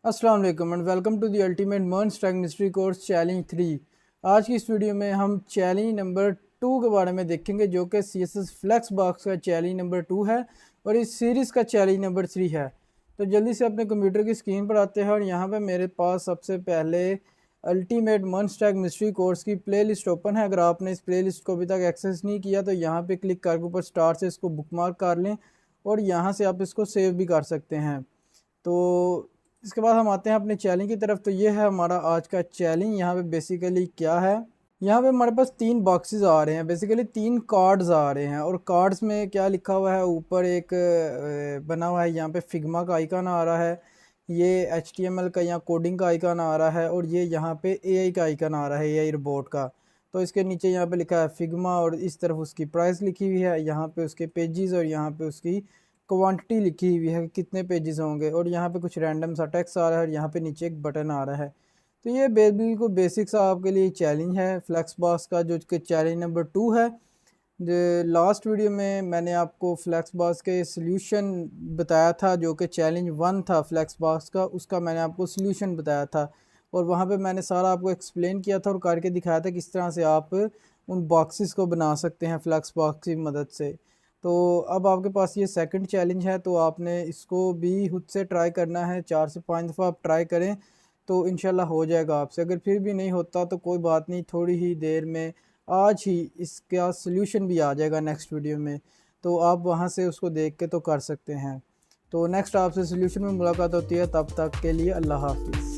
अस्सलाम वालेकुम and welcome to the ultimate MERN strike mystery course challenge 3। आज की इस वीडियो में हम चैलेंज नंबर 2 के बारे में देखेंगे जो कि CSS फ्लेक्स बॉक्स का चैलेंज नंबर 2 है और इस सीरीज़ का चैलेंज नंबर 3 है। तो जल्दी से अपने कंप्यूटर की स्क्रीन पर आते हैं और यहाँ पे मेरे पास सबसे पहले ultimate MERN strike mystery course की प्लेलिस्ट ओपन है। अगर आपने इस प्लेलिस्ट को अभी तक एक्सेस नहीं किया तो यहाँ पे क्लिक करके ऊपर स्टार से इसको बुकमार्क कर लें और यहाँ से आप इसको सेव भी कर सकते हैं। तो इसके बाद हम आते हैं अपने चैलेंज की तरफ। तो ये है हमारा आज का चैलेंज। यहाँ पे बेसिकली क्या है, यहाँ पे हमारे पास 3 बॉक्सेस आ रहे हैं, बेसिकली 3 कार्ड्स आ रहे हैं और कार्ड्स में क्या लिखा हुआ है, ऊपर एक बना हुआ है, यहाँ पे फिग्मा का आइकन आ रहा है, ये HTML का या कोडिंग का आइकन आ रहा है और ये यहाँ पे AI का आइकन आ रहा है, AI रोबोट का। तो इसके नीचे यहाँ पे लिखा है फिग्मा और इस तरफ उसकी प्राइस लिखी हुई है, यहाँ पे उसके पेजेस और यहाँ पे उसकी क्वांटिटी लिखी हुई है कि कितने पेजेस होंगे और यहाँ पे कुछ रैंडम सा टेक्स्ट आ रहा है और यहाँ पे नीचे एक बटन आ रहा है। तो ये बिल्कुल बेसिक सा आपके लिए चैलेंज है फ्लेक्स बॉक्स का, जो कि चैलेंज नंबर 2 है। जो लास्ट वीडियो में मैंने आपको फ्लेक्स बॉक्स के सॉल्यूशन बताया था, जो कि चैलेंज 1 था फ्लेक्स बॉक्स का, उसका मैंने आपको सॉल्यूशन बताया था और वहाँ पे मैंने सारा आपको एक्सप्लेन किया था और करके दिखाया था किस तरह से आप उन बॉक्सेस को बना सकते हैं फ्लेक्स बॉक्स की मदद से। तो अब आपके पास ये सेकंड चैलेंज है, तो आपने इसको भी खुद से ट्राई करना है। 4 से 5 दफ़ा आप ट्राई करें तो इंशाल्लाह हो जाएगा आपसे। अगर फिर भी नहीं होता तो कोई बात नहीं, थोड़ी ही देर में आज ही इसका सॉल्यूशन भी आ जाएगा नेक्स्ट वीडियो में, तो आप वहां से उसको देख के तो कर सकते हैं। तो नेक्स्ट आपसे सॉल्यूशन में मुलाकात होती है, तब तक के लिए अल्लाह हाफिज़।